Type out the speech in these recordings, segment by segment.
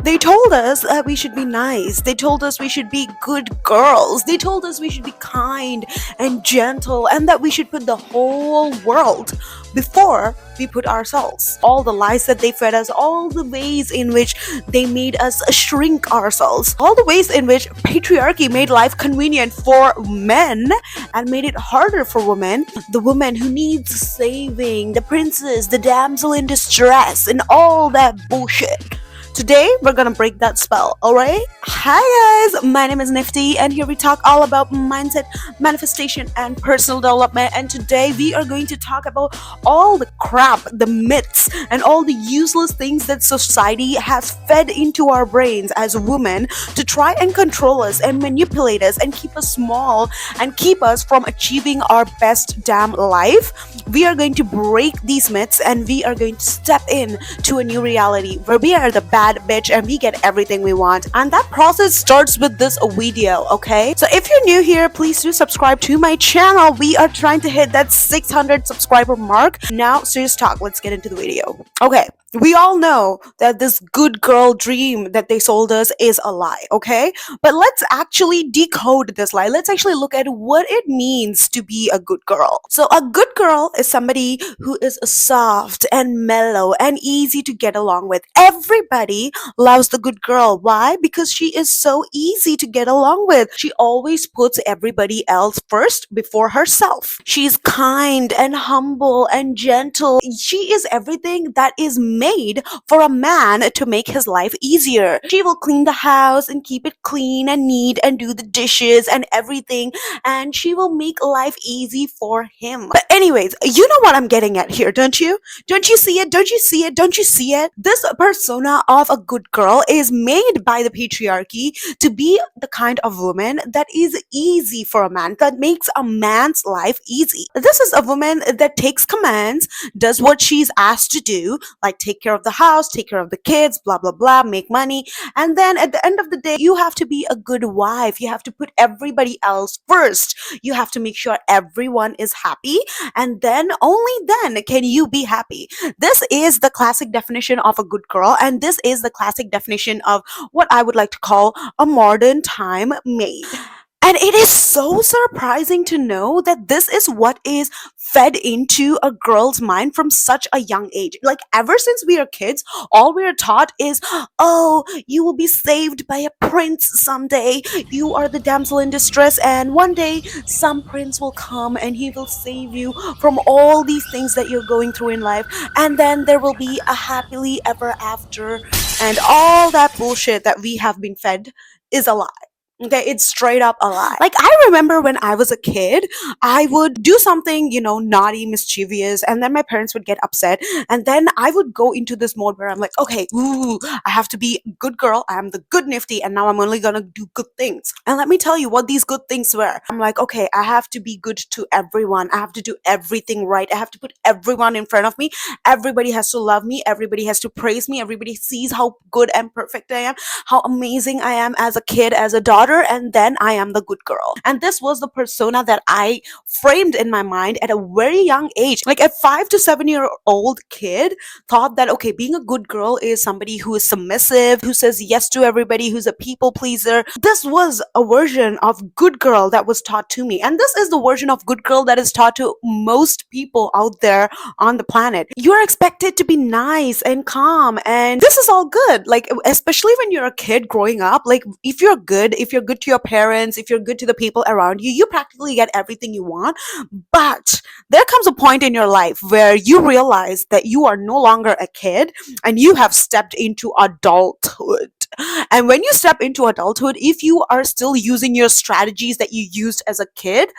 They told us that we should be nice. They told us we should be good girls. They told us we should be kind and gentle and that we should put the whole world before we put ourselves. All the lies that they fed us, all the ways in which they made us shrink ourselves, all the ways in which patriarchy made life convenient for men and made it harder for women. The woman who needs saving, the princess, the damsel in distress, and all that bullshit. Today, we're gonna break that spell, alright? Hi guys, my name is Nifty, and here we talk all about mindset, manifestation, and personal development. And today, we are going to talk about all the crap, the myths, and all the useless things that society has fed into our brains as women to try and control us and manipulate us and keep us small and keep us from achieving our best damn life. We are going to break these myths and we are going to step in to a new reality where we are the bad bitch and we get everything we want. And that process starts with this video, okay? So if you're new here, please do subscribe to my channel. We are trying to hit that 600 subscriber mark. Now, serious talk, let's get into the video. Okay. We all know that this good girl dream that they sold us is a lie, okay? But let's actually decode this lie. Let's actually look at what it means to be a good girl. So a good girl is somebody who is soft and mellow and easy to get along with. Everybody loves the good girl. Why? Because she is so easy to get along with. She always puts everybody else first before herself. She's kind and humble and gentle. She is everything that is made for a man to make his life easier. She will clean the house and keep it clean and neat and do the dishes and everything, and she will make life easy for him. But anyways, you know what I'm getting at here, don't you? Don't you see it? Don't you see it? Don't you see it? This persona of a good girl is made by the patriarchy to be the kind of woman that is easy for a man, that makes a man's life easy. This is a woman that takes commands, does what she's asked to do, like take care of the house, take care of the kids, blah, blah, blah, make money. And then at the end of the day, you have to be a good wife. You have to put everybody else first. You have to make sure everyone is happy. And then, only then can you be happy. This is the classic definition of a good girl. And this is the classic definition of what I would like to call a modern time maid. And it is so surprising to know that this is what is fed into a girl's mind from such a young age. Like, ever since we are kids, all we are taught is, oh, you will be saved by a prince someday. You are the damsel in distress, and one day some prince will come and he will save you from all these things that you're going through in life. And then there will be a happily ever after. And all that bullshit that we have been fed is a lie. Okay, it's straight up a lie. Like, I remember when I was a kid, I would do something, naughty, mischievous, and then my parents would get upset. And then I would go into this mode where I'm like, okay, I have to be a good girl. I'm the good Nifty, and now I'm only gonna do good things. And let me tell you what these good things were. I'm like, okay, I have to be good to everyone. I have to do everything right. I have to put everyone in front of me. Everybody has to love me. Everybody has to praise me. Everybody sees how good and perfect I am, how amazing I am as a kid, as a daughter, and then I am the good girl. And this was the persona that I framed in my mind at a very young age. Like, a 5 to 7 year old kid thought that, okay, being a good girl is somebody who is submissive, who says yes to everybody, who's a people pleaser. This was a version of good girl that was taught to me. And this is the version of good girl that is taught to most people out there on the planet. You are expected to be nice and calm, and this is all good. Like, especially when you're a kid growing up, like, if you're good to your parents, if you're good to the people around you, you practically get everything you want. But there comes a point in your life where you realize that you are no longer a kid and you have stepped into adulthood. And when you step into adulthood, if you are still using your strategies that you used as a kid,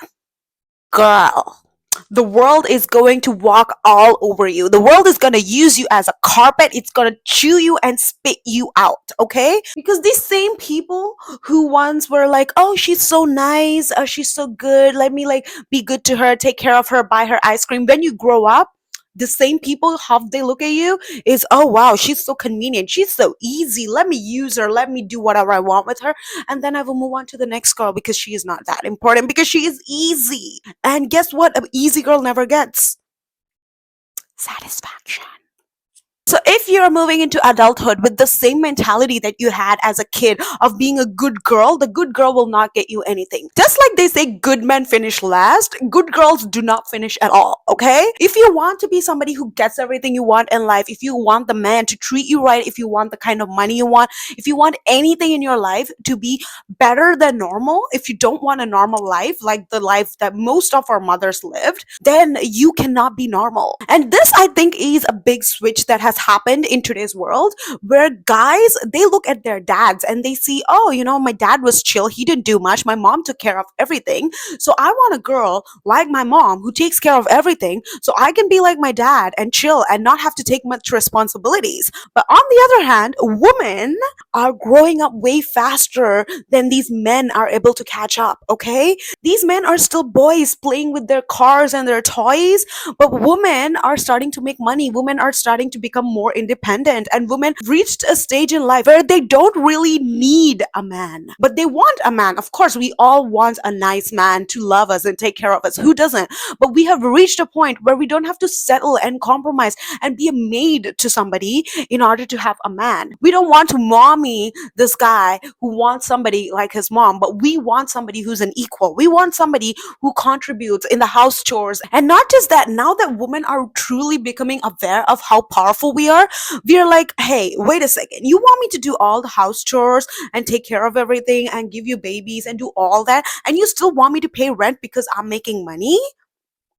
girl, the world is going to walk all over you. The world is going to use you as a carpet. It's going to chew you and spit you out, okay? Because these same people who once were like, oh, she's so nice, she's so good, let me like be good to her, take care of her, buy her ice cream. When you grow up, the same people, how they look at you is, oh wow, she's so convenient, she's so easy, let me use her, let me do whatever I want with her, and then I will move on to the next girl because she is not that important, because she is easy. And guess what? An easy girl never gets satisfaction. So if you're moving into adulthood with the same mentality that you had as a kid of being a good girl, the good girl will not get you anything. Just like they say good men finish last, good girls do not finish at all, okay? If you want to be somebody who gets everything you want in life, if you want the man to treat you right, if you want the kind of money you want, if you want anything in your life to be better than normal, if you don't want a normal life like the life that most of our mothers lived, then you cannot be normal. And this, I think, is a big switch that has happened in today's world, where guys, they look at their dads and they see, oh, my dad was chill, he didn't do much, my mom took care of everything, so I want a girl like my mom who takes care of everything so I can be like my dad and chill and not have to take much responsibilities. But on the other hand, women are growing up way faster than these men are able to catch up, okay? These men are still boys playing with their cars and their toys, but women are starting to make money. Women are starting to become more independent, and women reached a stage in life where they don't really need a man, but they want a man. Of course, we all want a nice man to love us and take care of us. Who doesn't? But we have reached a point where we don't have to settle and compromise and be a maid to somebody in order to have a man. We don't want to mommy this guy who wants somebody like his mom, but we want somebody who's an equal. We want somebody who contributes in the house chores. And not just that, now that women are truly becoming aware of how powerful we are like, hey, wait a second, you want me to do all the house chores and take care of everything and give you babies and do all that, and you still want me to pay rent because I'm making money?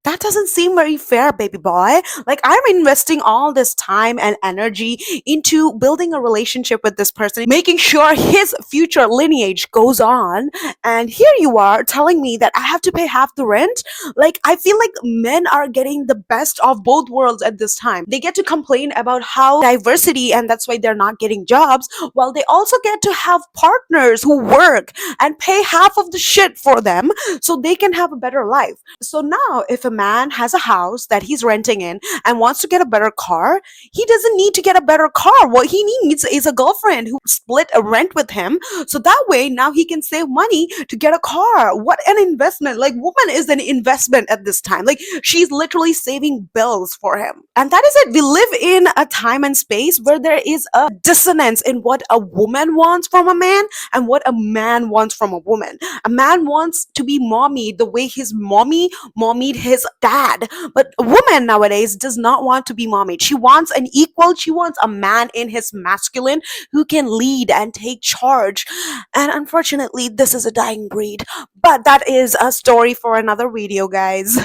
That doesn't seem very fair, baby boy. Like, I'm investing all this time and energy into building a relationship with this person, making sure his future lineage goes on. And here you are telling me that I have to pay half the rent? Like, I feel like men are getting the best of both worlds at this time. They get to complain about how diversity and that's why they're not getting jobs, while they also get to have partners who work and pay half of the shit for them so they can have a better life. So now, if a man has a house that he's renting in and wants to get a better car, he doesn't need to get a better car. What he needs is a girlfriend who split a rent with him. So that way, now he can save money to get a car. What an investment. Like, woman is an investment at this time. Like, she's literally saving bills for him. And that is it. We live in a time and space where there is a dissonance in what a woman wants from a man and what a man wants from a woman. A man wants to be mommy the way his mommied his dad, but a woman nowadays does not want to be mommied. She wants an equal. She wants a man in his masculine who can lead and take charge. And unfortunately, this is a dying breed, but that is a story for another video, guys.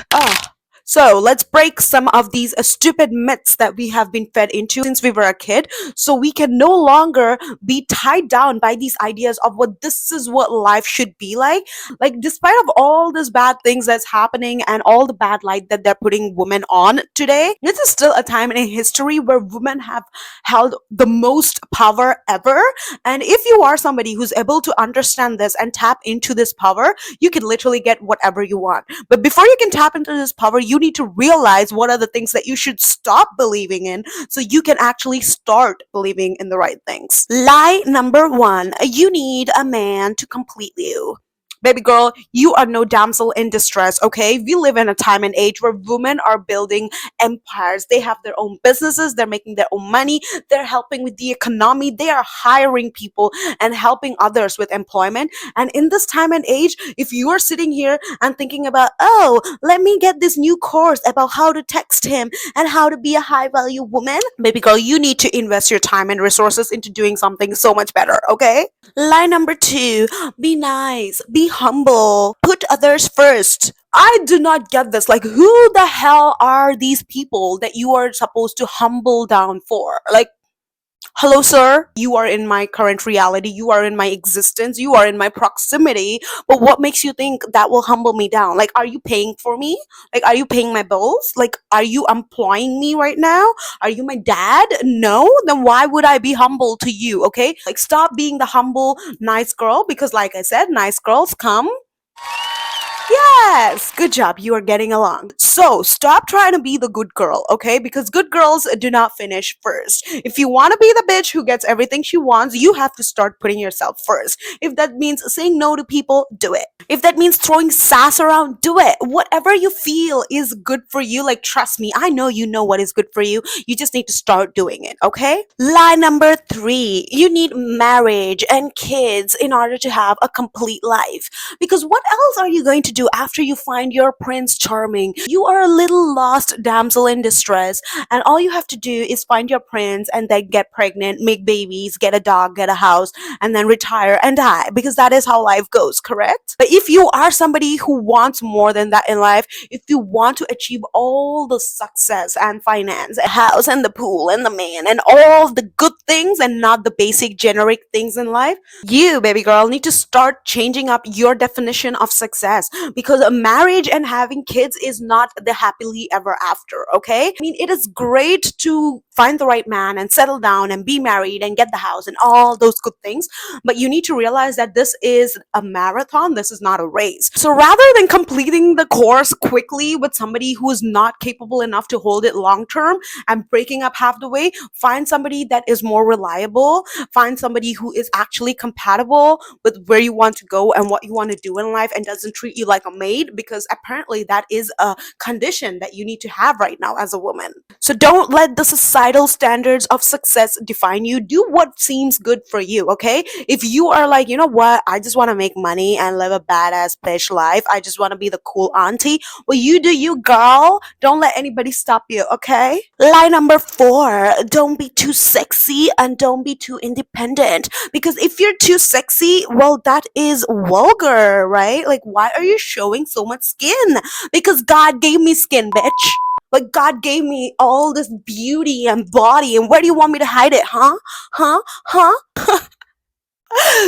So let's break some of these stupid myths that we have been fed into since we were a kid, so we can no longer be tied down by these ideas of what this is what life should be like. Like, despite of all this bad things that's happening and all the bad light that they're putting women on today, this is still a time in history where women have held the most power ever. And if you are somebody who's able to understand this and tap into this power, you can literally get whatever you want. But before you can tap into this power, you need to realize what are the things that you should stop believing in so you can actually start believing in the right things. Lie number 1: you need a man to complete you. Baby girl, you are no damsel in distress, okay? We live in a time and age where women are building empires. They have their own businesses, they're making their own money, they're helping with the economy, they are hiring people and helping others with employment. And in this time and age, if you are sitting here and thinking about, oh, let me get this new course about how to text him and how to be a high value woman, baby girl, you need to invest your time and resources into doing something so much better, okay? Lie number 2: be nice, be humble, put others first. I do not get this. Like, who the hell are these people that you are supposed to humble down for? Like, hello, sir. You are in my current reality. You are in my existence. You are in my proximity. But what makes you think that will humble me down? Like, are you paying for me? Like, are you paying my bills? Like, are you employing me right now? Are you my dad? No? Then why would I be humble to you? Okay? Like, stop being the humble, nice girl, because like I said, nice girls come. Yes, good job. You are getting along. So stop trying to be the good girl, okay? Because good girls do not finish first. If you want to be the bitch who gets everything she wants, you have to start putting yourself first. If that means saying no to people, do it. If that means throwing sass around, do it. Whatever you feel is good for you, like trust me, I know you know what is good for you. You just need to start doing it, okay? Lie number 3, you need marriage and kids in order to have a complete life. Because what else are you going to do after you find your prince charming? You are a little lost damsel in distress, and all you have to do is find your prince and then get pregnant, make babies, get a dog, get a house, and then retire and die, because that is how life goes, correct? But if you are somebody who wants more than that in life, if you want to achieve all the success and finance, a house and the pool and the man and all the good things and not the basic generic things in life, you, baby girl, need to start changing up your definition of success, because a marriage and having kids is not the happily ever after, okay? I mean, it is great to find the right man and settle down and be married and get the house and all those good things, but you need to realize that this is a marathon, this is not a race. So rather than completing the course quickly with somebody who is not capable enough to hold it long term and breaking up half the way, find somebody that is more reliable, find somebody who is actually compatible with where you want to go and what you want to do in life and doesn't treat you like a maid, because apparently that is a condition that you need to have right now as a woman. So don't let the societal standards of success define you. Do what seems good for you, okay? If you are like, you know what, I just want to make money and live a badass bitch life, I just want to be the cool auntie, well, you do you, girl. Don't let anybody stop you, okay? Lie number 4, don't be too sexy and don't be too independent. Because if you're too sexy, well, that is vulgar, right? Like, why are you showing so much skin? Because God gave me skin, bitch. Like, God gave me all this beauty and body, and where do you want me to hide it, huh? Huh?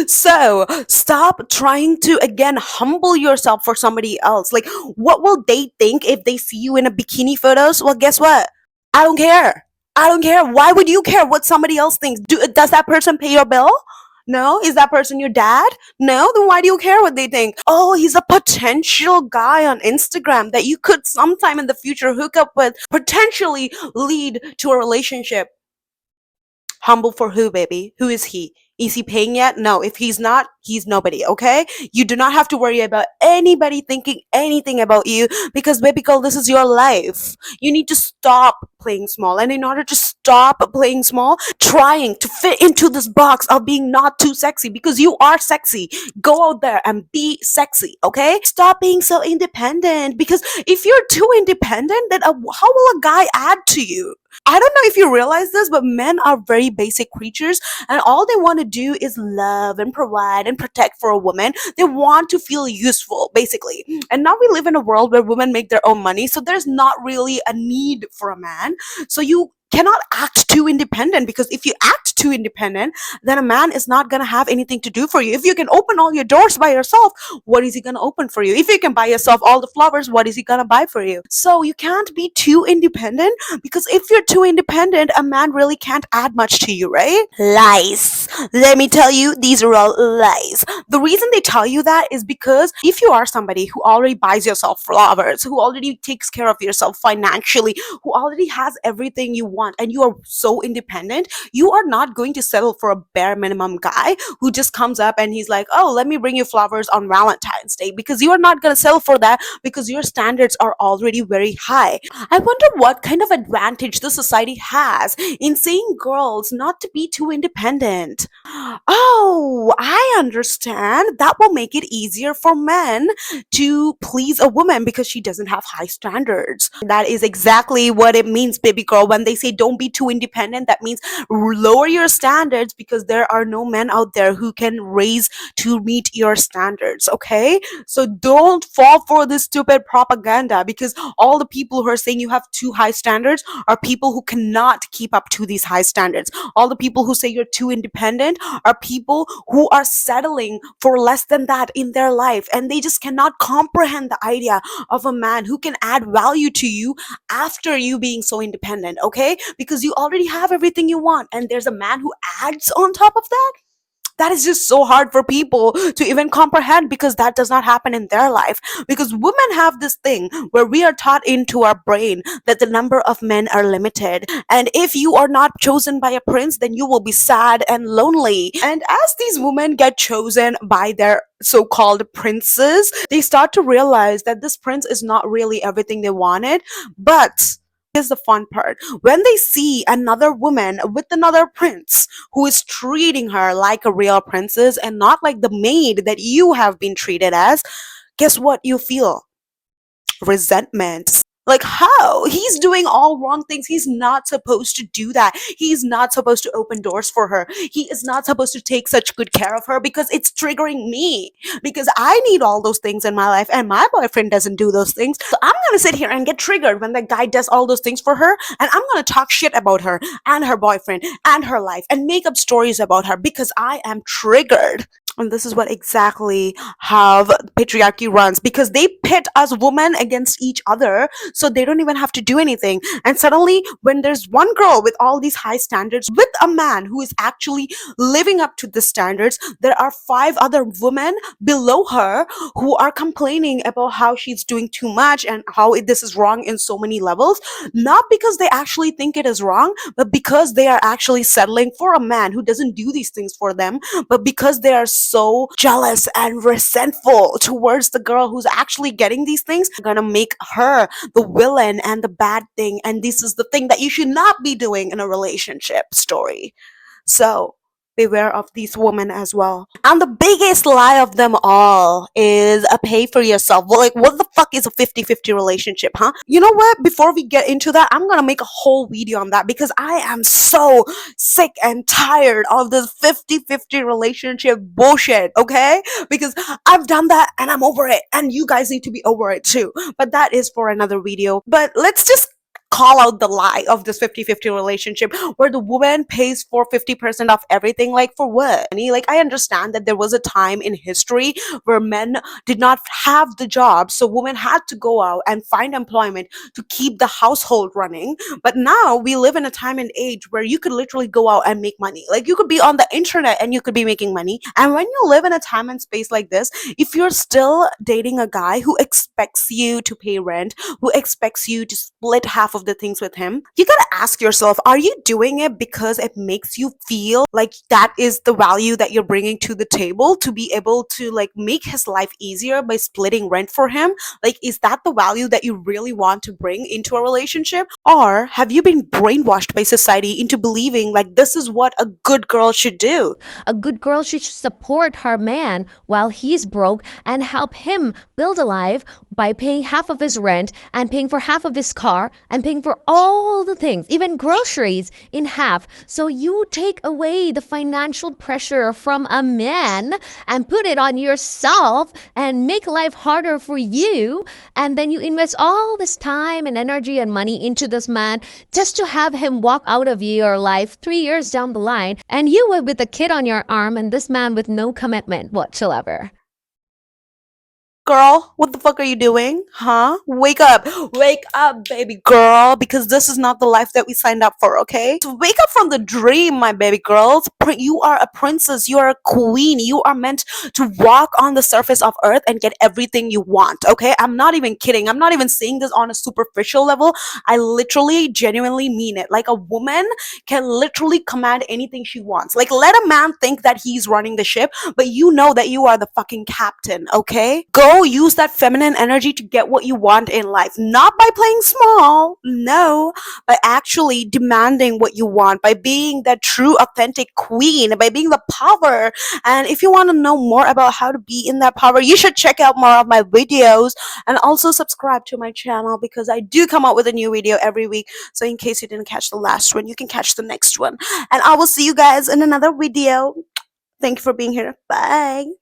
So stop trying to again humble yourself for somebody else. Like, what will they think if they see you in a bikini photos? Well, guess what? I don't care. I don't care. Why would you care what somebody else thinks? Does that person pay your bill? No. Is that person your dad? No. Then why do you care what they think? Oh, he's a potential guy on Instagram that you could sometime in the future hook up with, potentially lead to a relationship. Humble for who, baby? Who is he? Is he paying yet? No. If he's not, he's nobody, okay? You do not have to worry about anybody thinking anything about you, because, baby girl, this is your life. You need to stop playing small. And in order to stop playing small, trying to fit into this box of being not too sexy, because you are sexy. Go out there and be sexy, okay? Stop being so independent, because if you're too independent, then how will a guy add to you? I don't know if you realize this, but men are very basic creatures, and all they want to do is love and provide and protect for a woman. They want to feel useful, basically. And now we live in a world where women make their own money, so there's not really a need for a man. So you cannot act too independent, because if you act too independent, then a man is not going to have anything to do for you. If you can open all your doors by yourself, what is he going to open for you? If you can buy yourself all the flowers, what is he going to buy for you? So you can't be too independent, because if you're too independent, a man really can't add much to you, right? Lies. Let me tell you, these are all lies. The reason they tell you that is because if you are somebody who already buys yourself flowers, who already takes care of yourself financially, who already has everything you want, and you are so independent, you are not going to settle for a bare minimum guy who just comes up and he's like, oh, let me bring you flowers on Valentine's Day, because you are not going to settle for that, because your standards are already very high. I wonder what kind of advantage the society has in saying girls not to be too independent. Oh, I understand. That will make it easier for men to please a woman because she doesn't have high standards. That is exactly what it means, baby girl. When they say don't be too independent, that means lower your standards, because there are no men out there who can raise to meet your standards, okay? So don't fall for this stupid propaganda, because all the people who are saying you have too high standards are people who cannot keep up to these high standards. All the people who say you're too independent are people who are settling for less than that in their life, and they just cannot comprehend the idea of a man who can add value to you after you being so independent, okay? Because you already have everything you want, and there's a man who adds on top of that. That is just so hard for people to even comprehend, because that does not happen in their life. Because women have this thing where we are taught into our brain that the number of men are limited, and if you are not chosen by a prince, then you will be sad and lonely. And as these women get chosen by their so-called princes, they start to realize that this prince is not really everything they wanted. But here's the fun part: when they see another woman with another prince who is treating her like a real princess and not like the maid that you have been treated as, guess what you feel? Resentment. Like, how? He's doing all wrong things. He's not supposed to do that. He's not supposed to open doors for her. He is not supposed to take such good care of her, because it's triggering me. Because I need all those things in my life, and my boyfriend doesn't do those things. So I'm gonna sit here and get triggered when that guy does all those things for her, and I'm gonna talk shit about her and her boyfriend and her life and make up stories about her because I am triggered. And this is what exactly how patriarchy runs, because they pit us women against each other, so they don't even have to do anything. And suddenly, when there's one girl with all these high standards with a man who is actually living up to the standards, there are 5 other women below her who are complaining about how she's doing too much and how this is wrong in so many levels. Not because they actually think it is wrong, but because they are actually settling for a man who doesn't do these things for them, but because they are so jealous and resentful towards the girl who's actually getting these things, they're gonna make her the villain and the bad thing. And this is the thing that you should not be doing in a relationship story. So beware of these women as well. And the biggest lie of them all is a pay for yourself. Well, like, what the fuck is a 50-50 relationship, huh? You know what? Before we get into that, I'm gonna make a whole video on that, because I am so sick and tired of this 50-50 relationship bullshit, okay? Because I've done that and I'm over it, and you guys need to be over it too. But that is for another video. But let's just call out the lie of this 50-50 relationship where the woman pays for 50% of everything. Like, for what? Like, I understand that there was a time in history where men did not have the job, so women had to go out and find employment to keep the household running. But now we live in a time and age where you could literally go out and make money. Like, you could be on the internet and you could be making money. And when you live in a time and space like this, if you're still dating a guy who expects you to pay rent, who expects you to split half of the things with him, you gotta ask yourself, are you doing it because it makes you feel like that is the value that you're bringing to the table, to be able to like make his life easier by splitting rent for him? Like, is that the value that you really want to bring into a relationship? Or have you been brainwashed by society into believing like this is what a good girl should do? A good girl should support her man while he's broke and help him build a life by paying half of his rent and paying for half of his car and paying for all the things, even groceries, in half. So you take away the financial pressure from a man and put it on yourself and make life harder for you. And then you invest all this time and energy and money into this man just to have him walk out of your life 3 years down the line. And you were with a kid on your arm and this man with no commitment whatsoever. Girl, what the fuck are you doing? Huh? Wake up, baby girl, because this is not the life that we signed up for, okay? So wake up from the dream, my baby girls. You are a princess, you are a queen, you are meant to walk on the surface of earth and get everything you want, okay? I'm not even kidding. I'm not even saying this on a superficial level. I literally, genuinely mean it. Like, a woman can literally command anything she wants. Like, let a man think that he's running the ship, but you know that you are the fucking captain, okay? Go use that feminine energy to get what you want in life, not by playing small, no, by actually demanding what you want, by being that true authentic queen, by being the power. And if you want to know more about how to be in that power, you should check out more of my videos, and also subscribe to my channel, because I do come out with a new video every week. So in case you didn't catch the last one, you can catch the next one, and I will see you guys in another video. Thank you for being here. Bye.